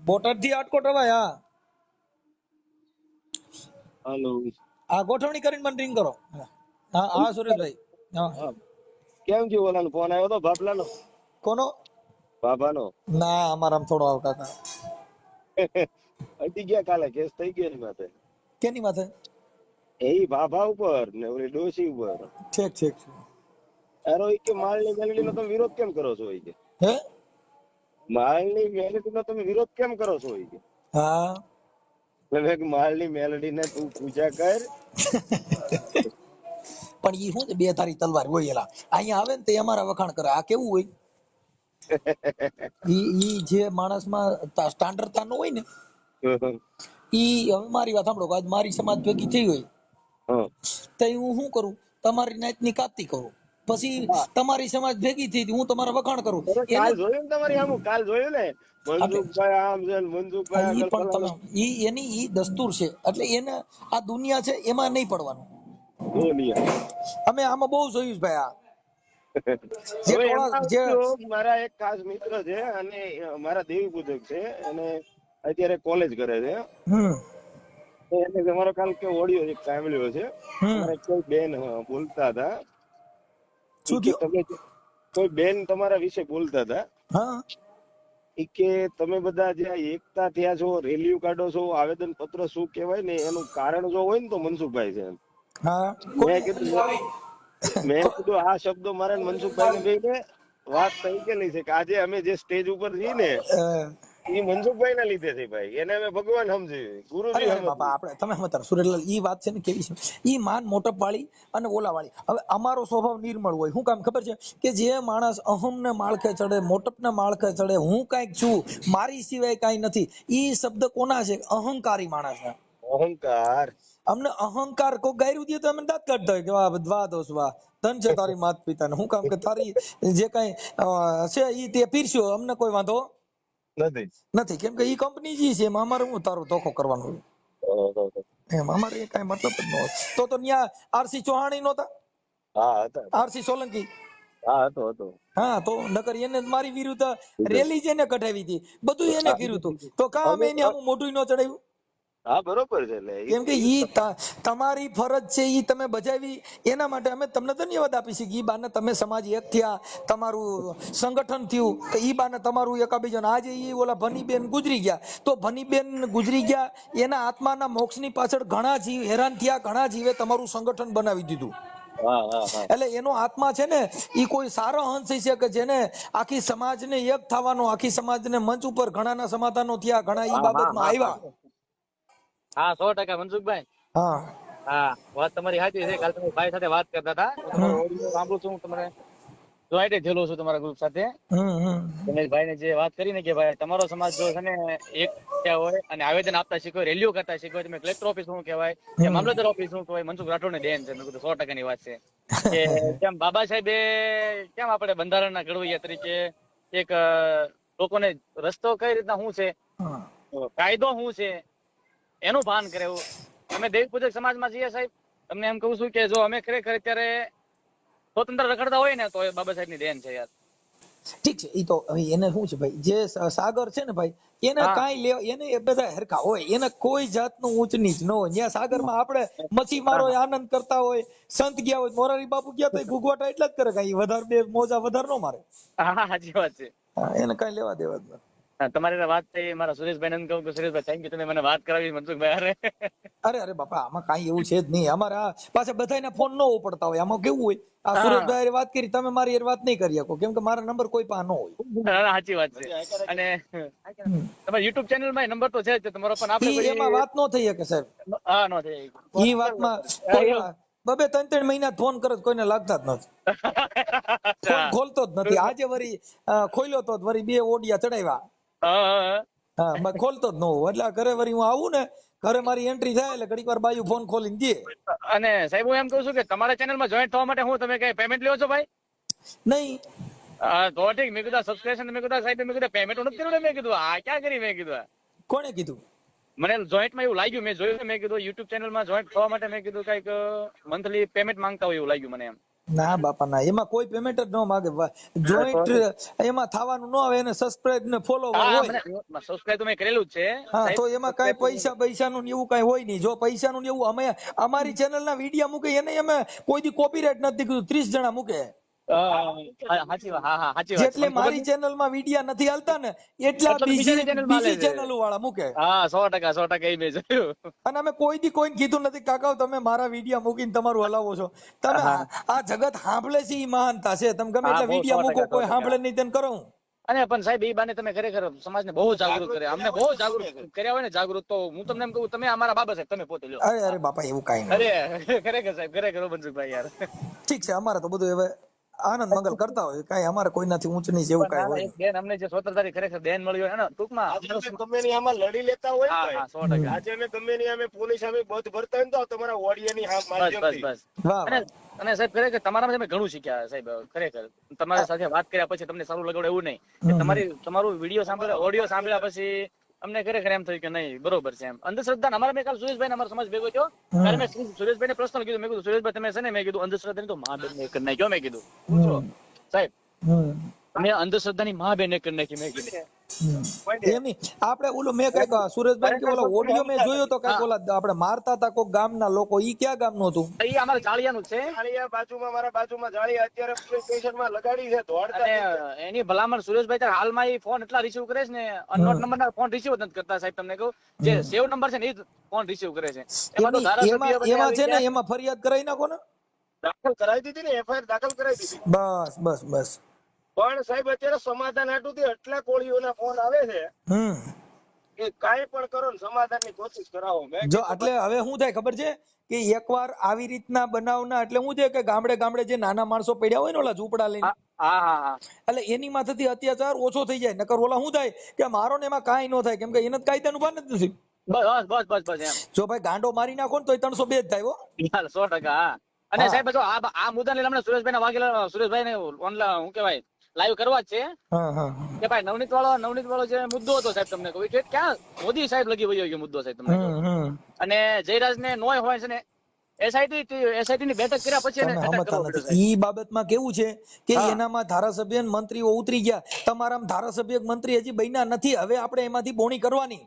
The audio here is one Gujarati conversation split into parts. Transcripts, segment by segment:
બોટાદ થી આટકોટ અવાય. હા હાલો. આ ગોઠવણી કરીને મને રિંગ કરો. હા હા સુરેશભાઈ. હા હા, કેમ થયું? ઓલાનો ફોન આવ્યો તો બાપલાનો, કોનો? બાબાનો. ના અમારામાં થોડો આવ કાકા. અટી ગયા કાલે, કેસ થઈ ગયો એની માથે. કેની માથે? એ બાબા ઉપર ને ઓલી ડોશી ઉપર. ઠીક ઠીક. અરે ઈ કે માળની મેલડી નો તમે વિરોધ કેમ કરો છો? ઈ કે હે માળની મેલડી નો તમે વિરોધ કેમ કરો છો? ઈ કે હા મેં કીધું માળની મેલડી ને તું પૂજા કર. પણ ઈ શું છે, બે તારી તલવાર હોય એલા. અહીંયા આવે ને તે અમારા વખાણ કરે. આ કેવું હોય? ઈ જે માણસમાં સ્ટાન્ડર્ડતા નો હોય ને, ઈ હવે મારી વાત સાંભળો. આજ મારી સમાજ ભેગી થઈ હોય હા તો હું શું કરું? તમારી નાતની કાપતી કરું. પછી હા. તમારી સમાજ ભેગી થઈ હું તમારા વખાણ કરું. અરે એને કાલ જોયું ને તમારી આમ, કાલ જોયું ને એટલે મનસુખભાઈ આમ છે ને મનસુખભાઈ ઈ આગળ પણ તમે ફલાણું. એની ઈ દસ્તુર છે. એટલે એને આ દુનિયા છે એમાં નહીં પડવાનું. દુનિયા. અમે આમાં બહુ જોયું છે ભાઈ. આ જે હવે ટોળા એમાં જે મારા એક ખાસ મિત્ર છે અને મારા દેવી પૂજક છે અને અત્યારે કોલેજ કરે છે. હમ તો એને તમારો કાલ કે ઓડિયો એક સાંભળ્યો છે. હમ અમારે કોઈ બેન બોલતા હતા. ઈ શું કે થયું? તમે કોઈ બેન તમારા વિશે બોલતા હતા. હા ઈ કે તમે બધા જે આ એકતા થયા છો, રેલીઓ કાઢો છો, આવેદન પત્ર શું કહેવાય ને એનું કારણ જો હોય ને તો મનસુખભાઈ છે એમ. હા મેં કોની કીધું મેં કીધું આ શબ્દો મારે ને મનસુખભાઈ ને બેને વાત થઈ ગયેલી છે કે આજે અમે જે સ્ટેજ ઉપર છીએ ને એ મનસુખભાઈ ના લીધે છે ભાઈ. એને અમે ભગવાન સમજી, અરે ગુરુજી અરે બાપા, સમજી. આપણે તમે સમજતા સુરેશલાલ, ઈ વાત છે ને કેવી છે, ઈ માન મોટપ વાળી અને ઓલા વાળી. હવે અમારો સ્વભાવ નિર્મળ હોય. શું કામ ખબર છે? કે જે માણસ અહમ ને માળખે ચડે, મોટપ ને માળખે ચડે, હું કાંઈક છું, મારી સિવાય કાંઈ નથી, ઈ શબ્દ કોના છે? અહંકારી માણસ છે. અહંકાર. અમને અહંકાર કોઈ ગાયરું દે તો અમે દાંત કાઢતા હોય કે વાહ વાહ દોસ્ત વાહ, ધન છે તારી માત પિતાને. શું કામ કે તારી જે કઈ છે ઈ તે પીરસ્યો, અમને કોઈ વાંધો નથી. નથી. કેમ કે ઈ કંપની જી છે, એમાં અમારે હું તારો ધોખો કરવાનો હોય? એમ અમારે એ કઈ મતલબ જ ન હોય. તો ન્યા આરસી ચૌહાણી નહોતા? હા હતા હતા. આરસી સોલંકી. હા હતો હતો. હા તો નકર એને મારી વિરુદ્ધ રેલી જ એને કઢાવી હતી, બધું એને હા, કર્યું હતું. તો કા અમે અમે એને આમ મોઢું ન ચડાવ્યું? હા બરોબર છે. એટલે કેમ કે ઈ તમારી ફરજ છે, ઈ તમે બજાવી. એના માટે અમે તમને ધન્યવાદ આપી છીએ. ઈ બાને તમે સમાજ એક થયા, તમારું સંગઠન થયું, તો ઈ બાને તમારું એકાબીજાને. આજે ઈ ઓલા ભનીબેન ગુજરી ગયા, તો ભનીબેન ગુજરી ગયા, એના આત્માના મોક્ષની પાછળ ઘણા જીવ હેરાન થયા, ઘણા જીવે તમારું સંગઠન બનાવી દીધું. હા હા હા. એટલે એનો આત્મા છે ને, ઈ કોઈ સારો હંસ છે કે જેને આખી સમાજને એક થવાનો, આખી સમાજને મંચ ઉપર ઘણાના સમાધાનો થયા, ઘણા ઈ હા હા બાબતમાં હા આવ્યા. હા હા 100% મનસુખભાઈ. હા હા વાત તમારી સાચી છે. કાલ તમે ભાઈ સાથે વાત કરતા હતા, હું તમારો ઓડિયો સાંભળું છું. હું તમને જોઈન્ટ થયેલો છું તમારા ગ્રુપ સાથે. દિનેશભાઈ ને જે વાત કરી ને કે ભાઈ તમારો સમાજ જો છે ને એક થયા હોય અને આવેદન આપતા શીખો, રેલીઓ કરતા શીખો, તમે કલેક્ટર ઓફિસ શું કહેવાય, કે મામલતદાર ઓફિસ શું કહેવાય, મનસુખ રાઠોડ ને દેન છે. મેં કીધું 100% ની વાત છે. કે જેમ બાબા સાહેબે કેમ આપણે બંધારણના ઘડવૈયા તરીકે એક લોકોને રસ્તો કઈ રીતના શું છે, કાયદો શું છે એનું ભાન કરે. એવું અમે દેવ પૂજક સમાજમાં છીએ સાહેબ. તમને એમ કહું છું કે જો અમે ખરેખર અત્યારે સ્વતંત્ર રખડતા હોય ને તો એ બાબા સાહેબ ની દેન છે યાર. ઠીક છે. ઈ તો હવે એને શું છે ભાઈ, જે સાગર છે ને ભાઈ, એને હા કાંઈ લેવા, એને એ બધા હરખા હોય, એને કોઈ જાતનું ઊંચ નીચ ન હોય. ત્યાં સાગરમાં આપણે મચ્છીમારો આનંદ કરતા હોય, સંત ગયા હોય, મોરારી બાપુ ગયા તો ભૂગવાટા એટલા જ કરે, કઈ વધારે બે મોજા વધારે ન મારે. હા હા સાચી વાત છે. એને કઈ લેવા દેવા જ નથી. તમારી સાથે વાત થઈ, મારા સુરેશભાઈ ને કહું કે સુરેશભાઈ થેન્ક યુ, તમે મને વાત કરાવી મનસુખભાઈ. અરે અરે બાપા, આમાં કાંઈ એવું છે જ નહીં. અમારે આ પાછા બધાને ફોન ન ઉપડતા હોય. આમાં કેવું હોય, આ હા સુરેશભાઈ વાત કરી, તમે મારી વાત નહીં કરી શકો, કેમ કે મારા નંબર કોઈ પાસે ન હોય. સાચી વાત છે. અને તમારી યુટ્યુબ ચેનલ માં નંબર તો છે જ તમારો, પણ આપણે ઈ કોઈ એમાં વાત ન થઈ શકે સાહેબ. હા નો થઈ. ઈ વાતમાં કોઈ બબે 3-3 મહિના ફોન કરે કોઈને લાગતા જ નથી. ફોન ખોલતો જ નથી. આજે વરી ખોલ્યો તો વરી 2 ઓડિયા ચડાવ્યા. હા ખોલતો જ ન હોઉં. એટલે ઘરે વરી હું આવું ને, ઘરે મારી એન્ટ્રી થાય એટલે ઘડીક વાર બાયું ફોન ખોલીને દે. અને સાહેબ હું એમ કહું છું કે તમારા ચેનલ માં જોઈન્ટ થવા માટે હું તમે કઈ પેમેન્ટ લ્યો છો ભાઈ? નહીં. તો ઠીક. મેં કીધું સબસ્ક્રિપ્શન મેં કીધું સાહેબ, મેં કીધું પેમેન્ટ નથી કર્યું. મેં કીધું આ ક્યાં કરી? મેં કીધું કોણે કીધું? મને જોઈન્ટ માં એવું લાગ્યું, મેં જોયું. મેં કીધું યુટ્યુબ ચેનલ માં જોઈન્ટ થવા માટે મેં કીધું કઈક મંથલી પેમેન્ટ માંગતા હોય એવું લાગ્યું મને એમ. ના બાપા ના, એમાં કોઈ પેમેન્ટ જ ન માગે. જોઈન્ટ એમાં થવાનું ન આવે, એને સબસ્ક્રાઇબ ને ફોલોવર હા હોય. મને સબસ્ક્રાઇબ તો મેં કરેલું જ છે હા, સાહેબ. તો એમાં કઈ પૈસાનું ને એવું કઈ હોય નહીં. જો પૈસાનું ને એવું અમે અમારી ચેનલ ના વિડીયો મૂકે એને અમે કોઈ દી કોપીરાઈટ નથી કીધું. 30 જણા મૂકે. સાચી વાત. હા સાચી વાત. જેટલે મારી ચેનલ માં વિડીયો નથી હાલતા ને એટલા બીજી ચેનલ વાળા મૂકે. હા 100% એ મેં જોયું. અને અમે કોઈ દી કોઈને કીધું નથી કાકા તમે મારા વિડીયો મૂકીને તમારું હલાવો છો. તમે આ જગત સાંભળે છે ઈ મહાનતા છે. તમે ગમે એટલા વિડીયો મૂકો, કોઈ સાંભળે નહીં તેને કરો. અને પણ સાહેબ એ બાને તમે ખરેખર સમાજને બહુ જાગૃત કર્યા, અમને બહુ જાગૃત કર્યા હોય ને, જાગૃત. તો હું તમને એમ કહું, તમે અમારા બાબા સાહેબ, તમે પોતે લ્યો. અરે બાપા એવું કઈ નહીં. અરે ખરેખર સાહેબ, ખરેખર મનસુખભાઈ યાર. ઠીક છે, અમારે તો બધું હવે આનંદ મંગલ કરતા હોય, કઈ અમારે કોઈનાથી ઊંચ નીચ એવું કઈ હોય. બેન અમને જે સ્વતંત્રતા ખરેખર બેન મળી હોય ને, ટૂંકમાં ગમે ની આમાં લડી લેતા હોય હા ને, 100%. આજે અમે ગમે ની અમે પોલીસ સામે બંધ ભરતા હોય ને, તો તમારા ઓડિયાની બસ માધ્યમથી બસ. વાહ અને સાહેબ ખરેખર તમારામાં તમે ઘણું શીખ્યા સાહેબ. ખરેખર તમારી સાથે વાત કર્યા પછી તમને સારું લાગ્યું એવું નહીં કે તમારું વિડીયો સાંભળ્યા, ઓડિયો સાંભળ્યા પછી અમને ખરેખર એમ થયું કે નહીં બરોબર છે એમ. અંધશ્રદ્ધા અમારા મેં કાલ સુરેશભાઈ અમારા સમાજ ભેગો થયો ત્યારે મેં સુરેશભાઈ ને પ્રશ્ન કીધું. મેં કીધું સુરેશભાઈ તમે છે ને, મેં કીધું અંધશ્રદ્ધા ની તો મા બેન ને કરી નાખ્યો. મેં કીધું પૂછો સાહેબ, મેં અંધશ્રદ્ધા ની મા બેન ને કરી નાખી. મેં કીધું એમની આપણે ઓલું મેં કઈક સુરેશભાઈ કે ઓલો ઓડિયો મેં જોયો તો કઈક ઓલા આપણે મારતા હતા કોક ગામના લોકો. ઈ ક્યાં ગામનું હતું? એ અમારા જાળિયાનું છે. જાળિયા બાજુમાં, મારા બાજુમાં જાળિયા અત્યારે પોલીસ સ્ટેશનમાં લગાડી છે, દોડતા. અને એની ભલામણ સુરેશભાઈ ત્યારે હાલમાં એ ફોન એટલા રિસીવ કરે છે ને, અનનોન નંબર ના ફોન રિસીવ નથી કરતા સાહેબ. તમને કહું જે સેવ નંબર છે ને એ ફોન રિસીવ કરે છે. એમાં છે ને, એમાં ફરિયાદ કરાવી નાખો ને. દાખલ કરાવી દીધી ને, એફઆઈઆર દાખલ કરાવી દીધી. બસ બસ બસ. પણ સાહેબ અત્યારે સમાધાન હાટુથી એટલા કોળીઓના ફોન આવે છે કે કાંઈ પણ કરો ને સમાધાનની કોશિશ કરાવો. જો એટલે હવે શું થાય ખબર છે કે એકવાર આવી રીતના બનાવના એટલે શું છે કે ગામડે ગામડે જે નાના માણસો પડ્યા હોય ને ઓલા ઝૂંપડા લઈને, એટલે એની માથેથી અત્યાચાર ઓછો થઈ જાય. નકર ઓલા શું થાય કે મારો ને એમાં કાંઈ ન થાય, કેમ કે એને કાયદાનું ભાન જ નથી. બસ બસ બસ બસ એમ. જો ભાઈ ગાંડો મારી નાખો ને તો 302 જ થાય. 100%. અને સાહેબ જો આ મુદ્દા લઈને હમણાં સુરેશભાઈ ના વાઘેલા, સુરેશભાઈ ને ઓનલાઈન હું કેવાય લાઈવ કરવા જ છે કે ભાઈ નવનીત વાળો જે મુદ્દો હતો સાહેબ, તમને કહું ક્યાં મોદી સાહેબ લગી વયો ગયો મુદ્દો સાહેબ તમને કહું. અને જયરાજ ને નોય હોય છે ને એસઆઈટી ની બેઠક કર્યા પછી ઈ બાબતમાં કેવું છે કે એનામાં ધારાસભ્ય મંત્રીઓ ઉતરી ગયા. તમારામાં ધારાસભ્ય મંત્રી હજી બન્યા નથી. હવે આપણે એમાંથી બોણી કરવાની.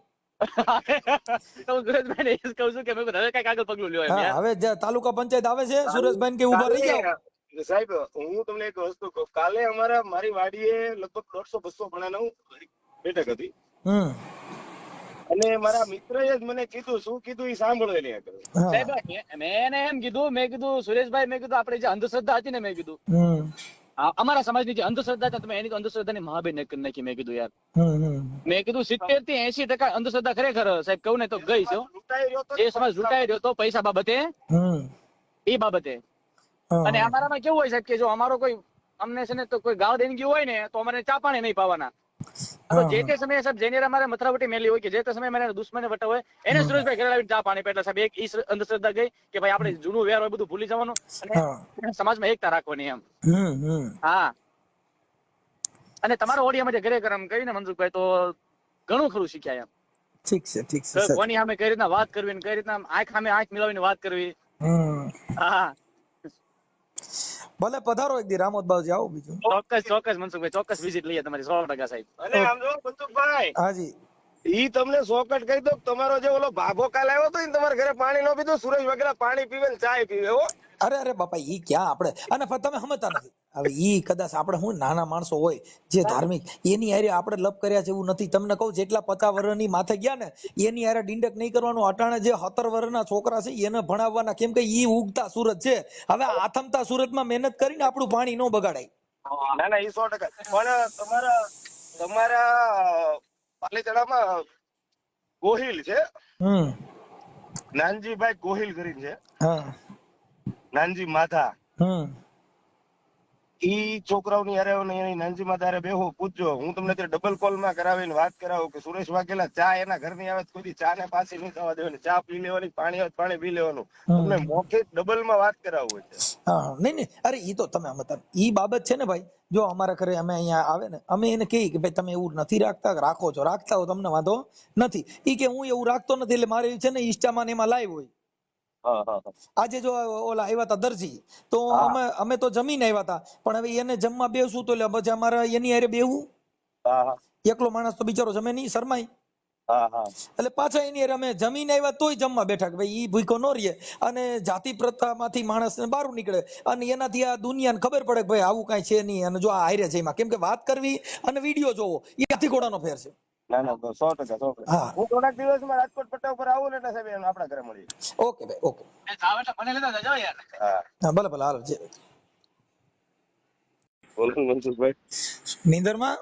હવે તાલુકા પંચાયત આવે છે, સુરેશભાઈ કે ઉભા રહી જાવ. સાહેબ હું તમને એક વસ્તુ કહું, કાલે મારી વાડીએ લગભગ 150-200 ભણાનું બેઠક હતી અને મારા મિત્રએ જ મને કીધું, શું કીધું એ સાંભળો. સાહેબ મેં એમ કીધું, મેં કીધું સુરેશભાઈ, મેં કીધું આપણે જે અંધશ્રદ્ધા હતી ને, મેં કીધું અમારા સમાજની જે અંધશ્રદ્ધા છે, તમે એની તો અંધશ્રદ્ધાની મહાબેન કરી નાખી. મેં કીધું યાર, મેં કીધું 70 થી 80% અંધશ્રદ્ધા ખરેખર સાહેબ કહું ને તો ગઈ છે. જે સમાજ લૂંટાઈ રહ્યો તો પૈસા બાબતે, એ બાબતે. અને અમારામાં કેવું હોય સાહેબ કે જો અમારો કોઈ અમને છે ને તો કોઈ ગાળ દઈને ગયું હોય ને તો અમારે ચા પાણી નહીં પાવાના. જે તે સમયે સાહેબ જેને અમારે મથરાવટી મેલી હોય કે જે તે સમયે મને દુશ્મને વટા હોય એને સુરેશભાઈ ઘરે લાવીને ચા પાણી પે. એટલે સાહેબ એક ઈ અંધશ્રદ્ધા ગઈ કે ભાઈ આપણે જૂનું વેર હોય બધું ભૂલી જવાનું અને સમાજમાં એકતા રાખવાની એમ. હા. અને તમારા ઓડિયામાં જે ઘરે કરમ કરીને મનસુખભાઈ તો ઘણું ખરું શીખ્યા એમ. ઠીક છે ઠીક છે. કોની સામે કઈ રીતના વાત કરવી ને કઈ રીતના આંખ સામે આંખ મિલાવીને વાત કરવી. હા ભલે પધારો એક દી રામોદ બાજુ આવો. બીજું ચોક્કસ મનસુખભાઈ, ચોક્કસ વિઝિટ લઈએ તમારી 100% સાહેબ. અને આમ જો મનસુખભાઈ, હાજી ઈ તમને શોર્ટકટ કહી દો, તમારો જે ઓલો ભાભો કાલ આવ્યો તો ને તમારા ઘરે પાણી નો પીધું, સુરેશ વગેરે પાણી પીવે ને ચાય પીવે. હો અરે બાપા ઈ ક્યાં આપણે, અને તમે સમજતા નથી. હવે ઈ કદાચ આપણે હું નાના માણસો હોય જે ધાર્મિક, એની હારે આપણે લપ કર્યા છે એવું નથી. તમને કહું જેટલા 50 વર્ષની માથે ગયા ને એની હારે ડિંડક નહીં કરવાનું. અટાણે જે 17 વર્ષના છોકરા છે એને ભણાવવાના, કેમ કે ઈ ઉગતા સુરત છે. હવે આથમતા સુરતમાં મહેનત કરીને આપણું પાણી ન બગાડાય. ના ના, ઈ 100%. પણ તમારા પાલીતાણામાં ગોહિલ છે, નાનજીભાઈ ગોહિલ કરીને છે, નાનજી માધા. ઈ છોકરાઓની હારે એની નાનજી માધા હારે બેહો, પૂછજો. હું તમને ત્યાં ડબલ કોલ માં કરાવીને વાત કરાવું કે સુરેશ વાઘેલા ચા એના ઘરની આવે કોઈ ચા ને પાછી નહીં થવા દેવાની, ચા પી લેવાની, પાણી આવે પાણી પી લેવાનું. તમને મૌખિક ડબલ માં વાત કરાવવું છે. નહીં અરે ઈ તો તમે મતલબ ઈ બાબત છે ને ભાઈ. જો અમારા ઘરે અમે અહીંયા આવે ને, અમે એને કહીએ કે ભાઈ તમે એવું નથી રાખતા, રાખો છો, રાખતા હો તમને વાંધો નથી. ઈ કે હું એવું રાખતો નથી એટલે મારે છે ને ઇન્સ્ટામાં ને એમાં લાઈવ હોય. હા હા હા આજે જો ઓલા આવ્યા હતા દરજી, તો હા અમે તો જમીને આવ્યા હતા, પણ હવે એને જમવા બેસવું તો એટલે પછી અમારે એની હારે બેહવું, હા હા એકલો માણસ તો બિચારો જમે નહીં, શરમાય. હા હા એટલે પાછા એની હારે અમે જમીને આવ્યા તોય જમવા બેઠા કે ભાઈ ઈ ભૂખો ન રહે, અને જાતિ પ્રથામાંથી માણસને બહાર નીકળે, અને એનાથી આ દુનિયાને ખબર પડે કે ભાઈ આવું કાંઈ છે નહીં, અને જો આ હારે છે એમાં, કેમ કે વાત કરવી અને વિડીયો જોવો એ હાથી ઘોડાનો ફેર છે. ના ના 100%. હા, હું થોડાક દિવસમાં રાજકોટ પટ્ટા ઉપર આવું ને એટલે સાહેબ આપણા ઘરે મળીએ. ઓકે ભાઈ, ઓકે. જાવ એટલે મને લેતા જજો યાર. હા હા, ભલે ભલે, હાલો. બોલો મનસુખભાઈ. નીંદરમાં?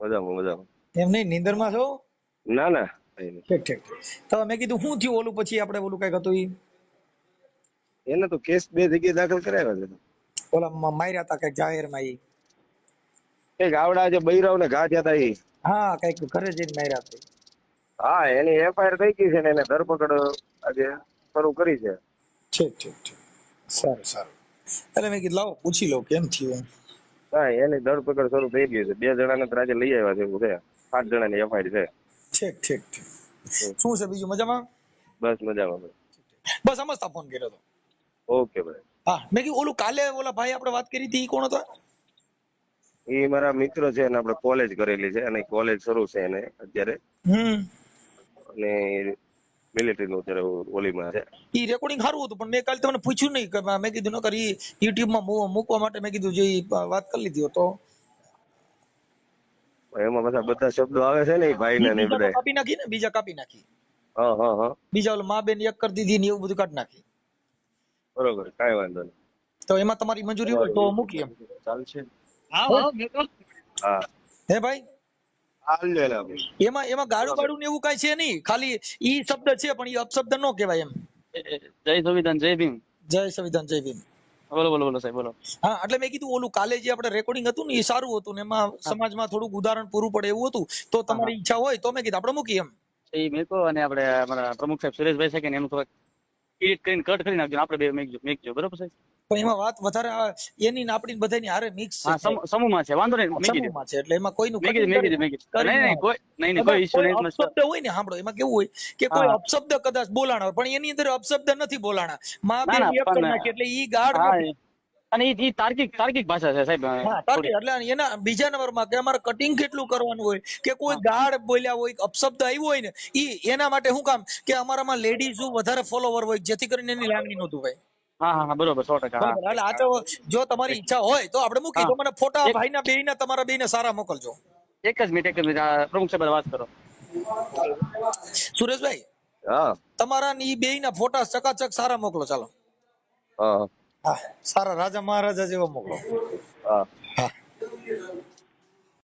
મજામાં મજામાં. એમ નહીં, નીંદરમાં છો? ના ના કઈ નહીં. ઠીક ઠીક. તો મેં કીધું શું થયું ઓલું, પછી આપણે ઓલું કઈક હતું ઈ એને તો કેસ 2 જગ્યાએ દાખલ કરાવ્યા છે. ઓલા માર્યા હતા કઈક જાહેરમાં ઈ. એક આવડા જે બૈરાવ ને ઘા થયા હતા ઈ. હા, કઈક ઘરે જઈને માર્યા હતા. હા એની એફઆઈઆર થઈ ગઈ છે ને એને ધરપકડ આજે શરૂ કરી છે. ઠીક ઠીક ઠીક. સારું સારું. એટલે મેં કીધું લાવો પૂછી લઉં કેમ થયું. હા એની ધરપકડ શરૂ થઈ ગઈ છે. 2 જણાને તો આજે લઈ આવ્યા છે એવું છે. 7 જણાની એફઆઈઆર છે. ઠીક ઠીક ઠીક. શું છે બીજું, મજામાં? બસ મજામાં. બસ સમજતા ફોન કર્યો હતો. ઓકે ભાઈ. હા, મેં કીધું ઓલું કાલે ઓલા ભાઈ આપણે વાત કરી હતી ઈ કોણ હતા? એ મારા મિત્ર છે અને આપણે કોલેજ કરેલી છે અને કોલેજ શરૂ છે એને અત્યારે, અને મિલિટરી નું અત્યારે ઓલીમાં છે. ઈ રેકોર્ડિંગ સારું હતું, પણ મેં કાલે તમને પૂછ્યું નહીં કે મેં કીધું નકર ઈ યુટ્યુબ માં મૂકવા માટે મેં કીધું જે વાત કરી લીધી તો એમાં બધા શબ્દો આવે છે ને એ ભાઈ ના ને બીજા તો બધા. કાપી નાખી ને, બીજા કાપી નાખી. હા હા હા બીજા ઓલા માં બેન એક કરી દીધી ને એવું બધું કાઢી નાખી. બરોબર, કાંઈ વાંધો નહીં. તો એમાં તમારી મંજૂરી હોય તો મૂકી એમ. ચાલશે. આવ આવ મેકો. હા હે ભાઈ, હાલ લે ભાઈ. એમાં ગાળું બાળું ને એવું કાંઈ છે નહીં, ખાલી ઈ શબ્દ છે પણ ઈ અપશબ્દ ન કહેવાય એમ. જય સંવિધાન જય ભીમ. જય સંવિધાન જય ભીમ. બોલો બોલો બોલો સાહેબ બોલો. હા, એટલે મેં કીધું ઓલું કાલે જે આપણે રેકોર્ડિંગ હતું ને એ સારું હતું ને એમાં સમાજમાં થોડુંક ઉદાહરણ પૂરું પડે એવું હતું, તો તમારી ઈચ્છા હોય તો મેં કીધું આપણે મૂકીએ એમ. એ મેકો અને આપણે અમારા પ્રમુખ સાહેબ સુરેશભાઈ છે કે એનું થોડુંક એડિટ કરીને કટ કરી નાખજો, આપણે બે મેકજો બરોબર સાહેબ. પણ એમાં વાત વધારે એની ને આપણી બધાની હારે મિક્સ છે. હા સમૂહમાં છે, વાંધો નહીં મેકી દે. સમૂહમાં છે એટલે એમાં કોઈનું મેકી દે નહીં નહીં કોઈ નહીં નહીં કોઈ ઇશ્યુ નહીં. અપશબ્દ હોય ને, સાંભળો, એમાં કેવું હોય કે કોઈ અપશબ્દ કદાચ બોલાણા હોય પણ એની અંદર અપશબ્દ નથી બોલાણા, માં ના બેન ના એક કરી પણ નાખી એટલે ઈ ગાઢ હા નથી. અને ઈ તાર્કિક ભાષા છે સાહેબ. હા, તાર્કિક એટલે એના બીજા નંબરમાં કે અમારે કટિંગ કેટલું કરવાનું હોય, કે કોઈ ગાઢ બોલ્યા હોય, અપશબ્દ આવ્યો હોય ને ઈ એના માટે શું કામ કે અમારામાં લેડીઝ વધારે ફોલોવર હોય જેથી કરીને એની લાગણી નહોતું હોય. હા બરોબર 100%. હા બરાબર. એટલે આ તો જો તમારી ઈચ્છા હોય તો આપણે મૂકી, તો મને ફોટા ભાઈના બેયના તમારા બેયના સારા મોકલજો. એક જ મિનિટ પ્રમુખ સાહેબ વાત કરો. સુરેશભાઈ, હા તમારા ને ઈ બેયના ફોટા ચકાચક સારા મોકલો. ચાલો. હા હા, સારા રાજા મહારાજા જેવા મોકલો. હા હા.